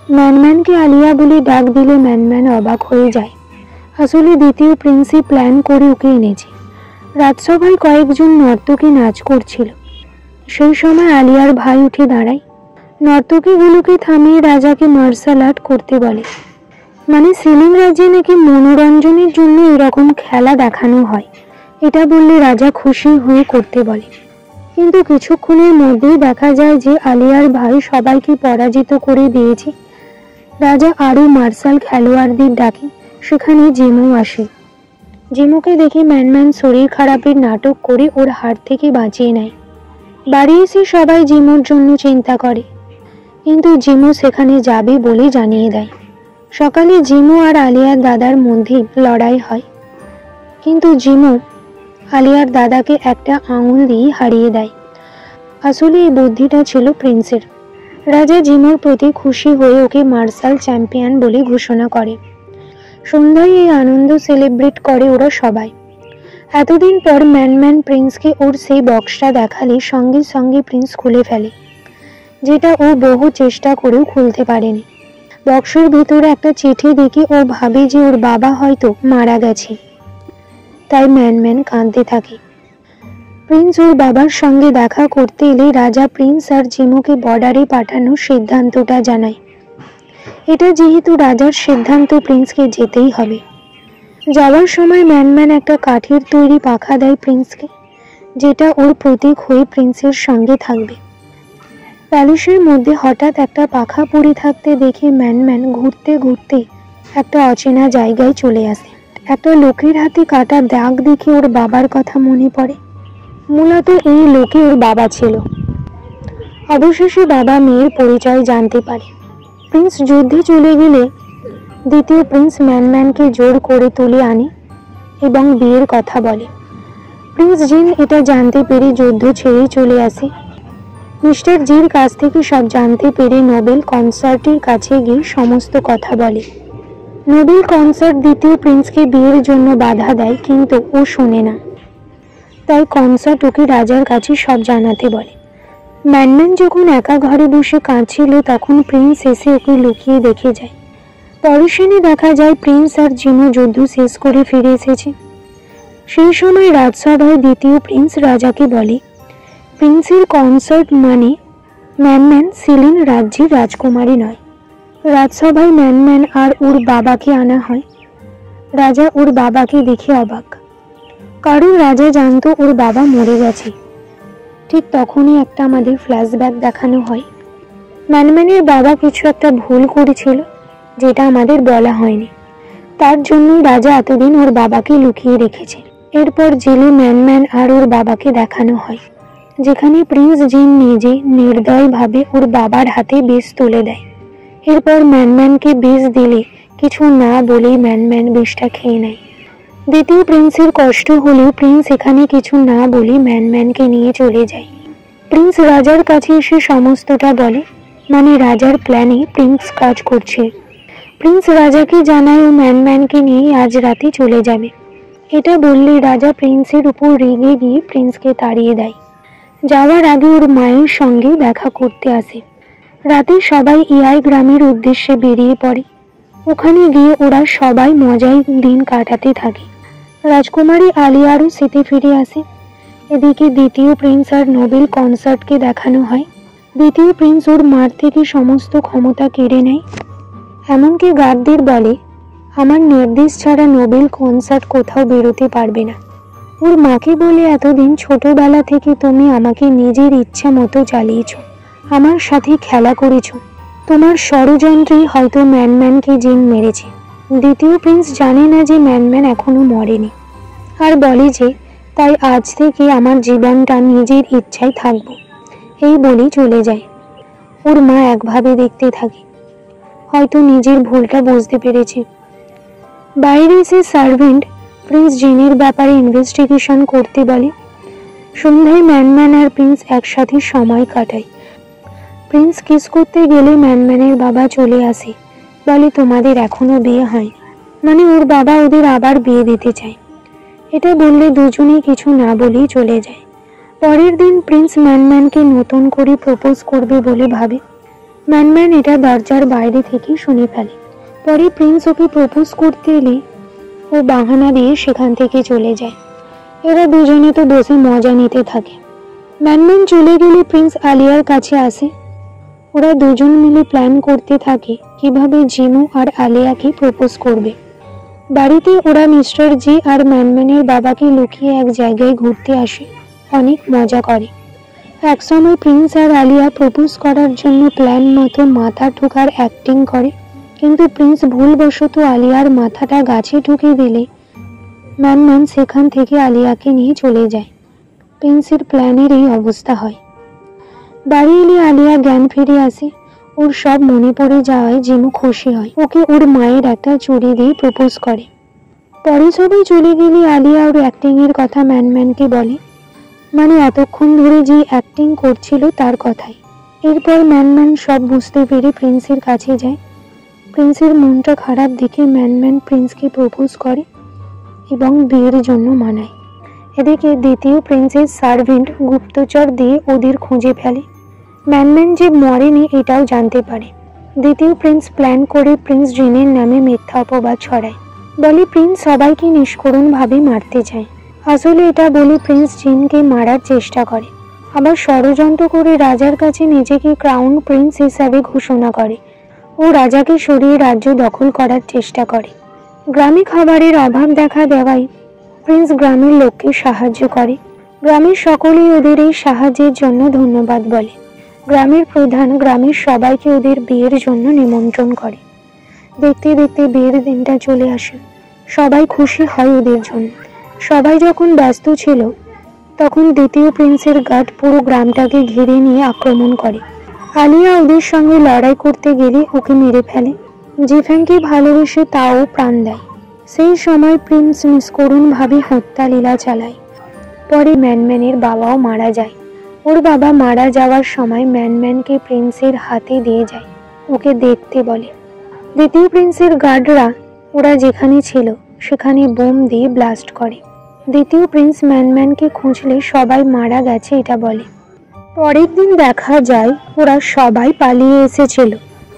ম্যানম্যানকে আলিয়া বলে ডাক দিলে ম্যানম্যান অবাক হয়ে যায়। আসলে দ্বিতীয় প্রিন্সই প্ল্যান করে ওকে এনেছে। রাজসভায় কয়েকজন নর্তকী নাচ করছিল। সেই সময় আলিয়ার ভাই উঠে দাঁড়ায়। নর্তকীগুলোকে থামিয়ে রাজাকে মার্শাল আর্ট করতে বলে। মানে সিলিং রাজ্যে নাকি মনোরঞ্জনের জন্য এরকম খেলা দেখানো হয়। এটা বললে রাজা খুশি হয়ে করতে বলে। কিন্তু কিছুক্ষণের মধ্যেই দেখা যায় যে আলিয়ার ভাই সবাইকে পরাজিত করে দিয়েছে। রাজা আরও মার্শাল খেলোয়াড়দের ডাকে। সেখানে জিমু আসে। জিমুকে দেখে ম্যানম্যান শরীর খারাপের নাটক করে ওর হাত থেকে বাঁচিয়ে নেয়। বাড়ি এসে সবাই জিমুর জন্য চিন্তা করে, কিন্তু জিমু সেখানে যাবে বলে জানিয়ে দেয়। সকালে জিমু আর আলিয়ার দাদার মধ্যে লড়াই হয়, কিন্তু জিমু আলিয়ার দাদাকে একটা আঙুল দিয়ে হারিয়ে দেয়। আসলে এই বুদ্ধিটা ছিল প্রিন্সের। রাজা জিমুর প্রতি খুশি হয়ে ওকে মার্শাল চ্যাম্পিয়ন বলে ঘোষণা করে। সন্ধ্যায় এই আনন্দ সেলিব্রেট করে ওরা সবাই। এতদিন পর ম্যানম্যান প্রিন্সকে ওর সেই বক্সটা দেখালে সঙ্গে সঙ্গে প্রিন্স খুলে ফেলে, যেটা ও বহু চেষ্টা করেও খুলতে পারেনি। বক্সের ভিতরে একটা চিঠি দেখে ও ভাবে যে ওর বাবা হয়তো মারা গেছে। তাই ম্যানম্যান কাঁদতে থাকে। প্রিন্স ওর বাবার সঙ্গে দেখা করতে এলে রাজা প্রিন্স আর জিমুকে বর্ডারে পাঠানোর সিদ্ধান্তটা জানায়। এটা যেহেতু রাজার সিদ্ধান্ত, প্রিন্সকে যেতেই হবে। যাওয়ার সময় ম্যানম্যান একটা কাঠের তৈরি পাখা দেয় প্রিন্সকে, যেটা ওর প্রতীক হয়ে প্রিন্সের সঙ্গে থাকবে। প্যালেসের মধ্যে হঠাৎ একটা পাখা পড়ে থাকতে দেখে ম্যানম্যান ঘুরতে ঘুরতে একটা অচেনা জায়গায় চলে আসে। একটা লোকের হাতে কাটা দাগ দেখে ওর বাবার কথা মনে পড়ে। মূলত এই লোকে ওর বাবা ছিল। অবশেষে বাবা মেয়ের পরিচয় জানতে পারে। প্রিন্স যুদ্ধে চলে গেলে দ্বিতীয় প্রিন্স ম্যানম্যানকে জোর করে তুলে আনে এবং বিয়ের কথা বলে। প্রিন্স জিন এটা জানতে পেরে যুদ্ধ ছেড়ে চলে আসে। মিস্টার জির কাছ থেকে সব জানতে পেরে নোবেল কনসার্টের কাছে গিয়ে সমস্ত কথা বলে। নোবেল কনসার্ট দ্বিতীয় প্রিন্সকে বিয়ের জন্য বাধা দেয়, কিন্তু ও শোনে না। তাই কনসার্ট ওকে রাজার কাছে সব জানাতে বলে। ম্যানম্যান যখন একা ঘরে বসে কাঁদছিল, তখন প্রিন্স এসে ওকে লুকিয়ে দেখে যায়। পরের দিনে দেখা যায় প্রিন্স আর জিমু যুদ্ধ শেষ করে ফিরে এসেছে। সেই সময় রাজসভায় দ্বিতীয় প্রিন্স রাজাকে বলে, প্রিন্সের কনসার্ট মানে ম্যানম্যান সিলিন রাজ্যের রাজকুমারী নয়। রাজসভায় ম্যানম্যান আর ওর বাবাকে আনা হয়। রাজা ওর বাবাকে দেখে অবাক, কারণ রাজা জানতো ওর বাবা মরে গেছে। ঠিক তখনই একটা আমাদের ফ্ল্যাশব্যাক দেখানো হয়। ম্যানম্যানের বাবা কিছু একটা ভুল করেছিল, যেটা আমাদের বলা হয়নি। তার জন্যই রাজা এতদিন ওর বাবাকে লুকিয়ে রেখেছে। এরপর জেলে ম্যানম্যান আর ওর বাবাকে দেখানো হয়, যেখানে প্রিন্স জিন নিজে নির্দয়ভাবে ওর বাবার হাতে বিষ তুলে দেয়। এরপর ম্যানম্যানকে বিষ দিলে কিছু না বলেই ম্যানম্যান বিষটা খেয়ে নেয়। দ্বিতীয় প্রিন্সের কষ্ট হলেও প্রিন্স এখানে কিছু না বলে ম্যানম্যানকে নিয়ে চলে যায়। প্রিন্স রাজার কাছে এসে সমস্তটা বলে, মানে রাজার প্ল্যানে প্রিন্স কাজ করছে। প্রিন্স রাজাকে জানায় ও ম্যানম্যানকে নিয়ে আজ রাতে চলে যাবে। এটা বললে রাজা প্রিন্সের উপর রেগে গিয়ে প্রিন্সকে তাড়িয়ে দেয়। যাওয়ার আগে ওর মায়ের সঙ্গে দেখা করতে আসে। রাতে সবাই ইয়াই গ্রামের উদ্দেশ্যে বেরিয়ে পড়ে। ওখানে গিয়ে ওরা সবাই মজায় দিন কাটাতে থাকে। রাজকুমারী আলিয়ারও শীতে ফিরে আসে। এদিকে দ্বিতীয় প্রিন্স আর নোবেল কনসার্টকে দেখানো হয়। দ্বিতীয় প্রিন্স ওর মার থেকে সমস্ত ক্ষমতা কেড়ে নেয়, এমনকি গার্ডদের বলে আমার নির্দেশ ছাড়া নোবেল কনসার্ট কোথাও বেরোতে পারবে না। ওর মাকে বলে এতদিন ছোটবেলা থেকে তুমি আমাকে নিজের ইচ্ছা মতো চালিয়েছ, আমার সাথে খেলা করেছ, তোমার ষড়যন্ত্রেই হয়তো ম্যানম্যানকে জিন মেরেছে। দ্বিতীয় প্রিন্স জানে না যে ম্যানম্যান এখনো মরেনি, আর বলে যে তাই আজ থেকে আমার জীবনটা নিজের ইচ্ছায় থাকবো, এই বলেই চলে যায়। ওর মা একভাবে দেখতে থাকে, হয়তো নিজের ভুলটা বুঝতে পেরেছে। বাইরে সে সার্ভেন্ট প্রিন্স জিনের ব্যাপারে ইনভেস্টিগেশন করতে বলে। সন্ধ্যায় ম্যানম্যান আর প্রিন্স একসাথে সময় কাটায়। প্রিন্স কিস করতে গেলে ম্যানম্যানের বাবা চলে আসে, বলে তোমাদের এখনো বিয়ে হয়নি, মানে ওর বাবা ওদের আবার বিয়ে দিতে চায়। এটা বললে দুজনেই কিছু না বলেই চলে যায়। পরের দিন প্রিন্স ম্যানম্যানকে নতুন করে প্রপোজ করবে বলে ভাবে। ম্যানম্যান এটা দরজার বাইরে থেকে শুনে ফেলে। পরে প্রিন্স ওকে প্রপোজ করতে এলে ও বাহানা দিয়ে সেখান থেকে চলে যায়। এরা দুজনে তো বসে মজা নিতে থাকে। ম্যানম্যান চলে গেলে প্রিন্স আলিয়ার কাছে আসে। ওরা দুজন মিলে প্ল্যান করতে থাকে কিভাবে জিমু আর আলিয়াকে প্রপোজ করবে। বাড়িতে ওরা মিস্টার জি আর ম্যানম্যানের বাবাকে লুকিয়ে এক জায়গায় ঘুরতে আসে, অনেক মজা করে। একসময় প্রিন্স আর আলিয়া প্রপোজ করার জন্য প্ল্যান মতো মাথা ঠোকার অ্যাক্টিং করে, কিন্তু প্রিন্স ভুলবশত আলিয়ার মাথাটা গাছে ঢুকে দিলে ম্যানম্যান সেখান থেকে আলিয়াকে নিয়ে চলে যায়। প্রিন্সের প্ল্যানের এই অবস্থা হয়। বাড়ি এলে আলিয়া জ্ঞান ফিরে আসে। ওর সব মনে পড়ে যাওয়ায় জিমু খুশি হয়, ওকে ওর মায়ের একটা চুড়ি দিয়ে প্রপোজ করে। পরে সবাই চলে গেলে আলিয়া ওর অ্যাক্টিং এর কথা ম্যানম্যানকে বলে, মানে এতক্ষণ ধরে যে অ্যাক্টিং করছিল তার কথাই। এরপর ম্যানম্যান সব বুঝতে পেরে প্রিন্সের কাছে যায়। প্রিন্সের মনটা খারাপ দেখে ম্যানম্যান প্রিন্সকে প্রপোজ করে এবং বিয়ের জন্য মানায়। এদিকে দ্বিতীয় প্রিন্সের সার্ভেন্ট গুপ্তচর দিয়ে ওদের খুঁজে ফেলে। ম্যানম্যান যে মরেনি এটাও জানতে পারে। দ্বিতীয় প্রিন্স প্ল্যান করে প্রিন্স জিনের নামে মিথ্যা অপবাদ ছড়ায়, বলে প্রিন্স সবাইকে নিষ্করুণভাবে মারতে চায়। আসলে এটা বলে প্রিন্স জিনকে মারার চেষ্টা করে, আবার ষড়যন্ত্র করে রাজার কাছে নিজেকে ক্রাউন প্রিন্স হিসাবে ঘোষণা করে ও রাজাকে সরিয়ে রাজ্য দখল করার চেষ্টা করে। গ্রামে খাবারের অভাব দেখা দেওয়ায় প্রিন্স গ্রামের লোককে সাহায্য করে। গ্রামের সকলেই ওদের এই সাহায্যের জন্য ধন্যবাদ বলে। গ্রামের প্রধান গ্রামের সবাইকে ওদের বিয়ের জন্য নিমন্ত্রণ করে। দেখতে দেখতে বিয়ের দিনটা চলে আসে। সবাই খুশি হয় ওদের জন্য। সবাই যখন ব্যস্ত ছিল তখন দ্বিতীয় প্রিন্সের গার্ড পুরো গ্রামটাকে ঘিরে নিয়ে আক্রমণ করে। আলিয়া ওদের সঙ্গে লড়াই করতে গেলে ওকে মেরে ফেলে। জিফেংকে ভালোবেসে তাও প্রাণ দেয়। সেই সময় প্রিন্স নিষ্করুণভাবে হত্যা লীলা চালায়। পরে ম্যানম্যানের বাবাও মারা যায়। ওর বাবা মারা যাওয়ার সময় ম্যানম্যানকে প্রিন্সের হাতে দিয়ে যায়, ওকে দেখতে বলে। দ্বিতীয় প্রিন্সের গার্ডরা ওরা যেখানে ছিল সেখানে বোম দিয়ে ব্লাস্ট করে। দ্বিতীয় প্রিন্স ম্যানম্যানকে খুঁজলে সবাই মারা গেছে এটা বলে। পরের দিন দেখা যায় ওরা সবাই পালিয়ে এসেছিল।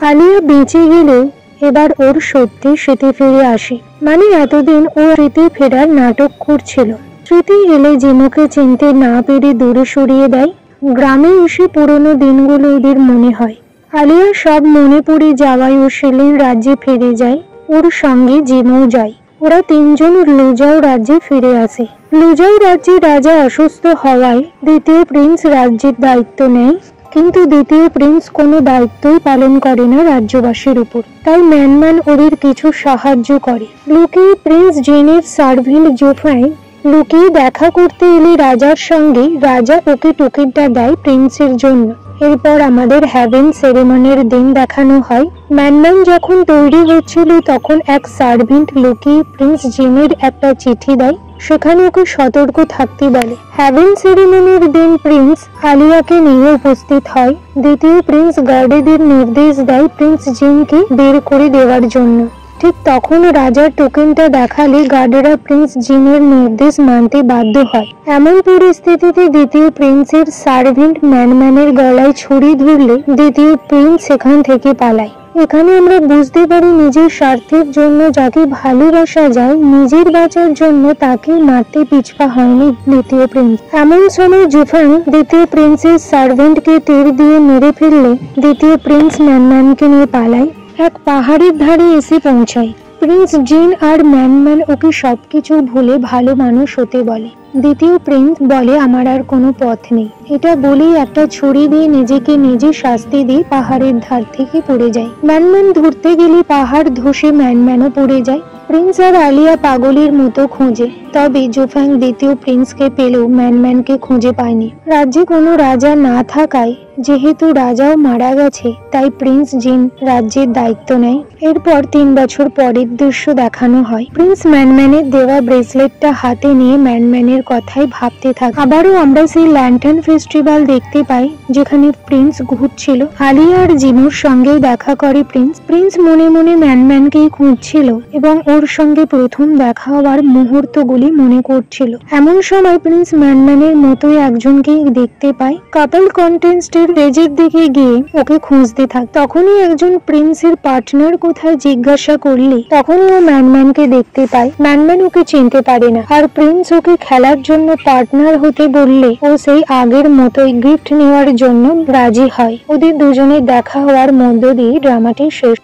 আলিয়া বেঁচে গেলেও এবার ওর সত্যি স্মৃতি ফিরে আসে, মানে এতদিন ও স্মৃতি ফেরার নাটক করছিল। স্মৃতি এলে জিমুকে চিনতে না পেরে দূরে সরিয়ে দেয়। গ্রামে এসে পুরনো দিনগুলো ওদের মনে হয়। আলিয়া সব মনে পড়ে যাওয়ায় ও সেলেন রাজ্যে ফিরে যায়। ওর সঙ্গে জিমও যায়। ওরা তিনজন লুজাও রাজ্যে ফিরে আসে। লুজাও রাজ্যে রাজা অসুস্থ হওয়ায় দ্বিতীয় প্রিন্স রাজ্যের দায়িত্ব নেয়, কিন্তু দ্বিতীয় প্রিন্স কোনো দায়িত্বই পালন করে না রাজ্যবাসীর উপর। তাই ম্যানম্যান ওদের কিছু সাহায্য করে। লুকিয়ে প্রিন্স জেনের সার্ভেন্ট জোফাই লুকিয়ে দেখা করতে এলে রাজার সঙ্গে রাজা ওকে টোকেনটা দেয় প্রিন্সের জন্য। এরপর আমাদের হ্যাভেন সেরেমনির দিন দেখানো হয়। ম্যানম্যান যখন তৈরি হচ্ছিল তখন এক সার্ভেন্ট লুকিয়ে প্রিন্স জিনের একটা চিঠি দেয়, সেখানে ওকে সতর্ক থাকতে বলে। হ্যাভেন সেরেমনির দিন প্রিন্স আলিয়াকে নিয়ে উপস্থিত হয়। দ্বিতীয় প্রিন্স গার্ডেদের নির্দেশ দেয় প্রিন্স জিনকে বের করে দেওয়ার জন্য। ঠিক তখন রাজার টোকেনটা দেখালে গার্ডেরা প্রিন্স জিনের নির্দেশ মানতে বাধ্য হয়। এমন পরিস্থিতিতে দ্বিতীয় প্রিন্সের সার্ভেন্ট ম্যানম্যানের গলায় ছুরি ধরলে দ্বিতীয় প্রিন্স সেখান থেকে পালায়। এখানে আমরা বুঝতে পারি নিজের স্বার্থের জন্য যাকে ভালোবাসা যায়, নিজের বাঁচার জন্য তাকে মারতে পিছপা হয়নি দ্বিতীয় প্রিন্স। এমন সময় জুফাং দ্বিতীয় প্রিন্সের সার্ভেন্টকে তীর দিয়ে মেরে ফেললে দ্বিতীয় প্রিন্স ম্যানম্যানকে নিয়ে পালায়। এক পাহাড়ের ধারে এসে পৌঁছায়। প্রিন্স জিন আর ম্যানম্যান ওকে সবকিছু ভুলে ভালো মানুষ হতে বলে। দ্বিতীয় প্রিন্স বলে আমার আর কোনো পথ নেই। এটা বলেই একটা ছুরি দিয়ে নিজেকে নিজে শাস্তি দিয়ে পাহাড়ের ধার থেকে পড়ে যায়। ম্যানম্যান ধরতে গেলে পাহাড় ধসে ম্যানম্যানও পড়ে যায়। প্রিন্স আর আলিয়া পাগলের মতো খোঁজে, তবে জুফাং দ্বিতীয় প্রিন্সকে পেলেও ম্যানম্যানকে খুঁজে পায়নি। রাজ্যে কোনো রাজা না থাকায় যেহেতু রাজাও মারা গেছে, তাই প্রিন্স জিন রাজ্যের দায়িত্ব নেয়। এরপর 3 বছর পরের দৃশ্য দেখানো হয়। প্রিন্স ম্যানম্যানের দেওয়া ব্রেসলেটটা হাতে নিয়ে ম্যানম্যানের কথাই ভাবতে থাকে। আবারও আমরা সেই ল্যান্টার্ন ফেস্টিভ্যাল দেখতে পাই, যেখানে প্রিন্স ঘুরছিল। আলিয়া আর জিনুর সঙ্গেও দেখা করে প্রিন্স। প্রিন্স মনে মনে ম্যানম্যানকেই খুঁজছিল এবং ওর সঙ্গে প্রথম দেখা হওয়ার মুহূর্তগুলি মনে করছিল। এমন সময় প্রিন্স ম্যানম্যানের মতোই একজনকে দেখতে পায়। কাপল কন্টেস্টের স্টেজের দিকে গিয়ে ওকে খুঁজতে থাকে। তখনই একজন প্রিন্সের পার্টনার কোথায় জিজ্ঞাসা করলে তখনই ও ম্যানম্যানকে দেখতে পায়। ম্যানম্যান ওকে চিনতে পারে না, আর প্রিন্স ওকে খেলার জন্য পার্টনার হতে বললে ও সেই আগের মতোই গিফট নেওয়ার জন্য রাজি হয়। ওদের দুজনের দেখা হওয়ার মধ্য দিয়ে ড্রামাটি শেষ।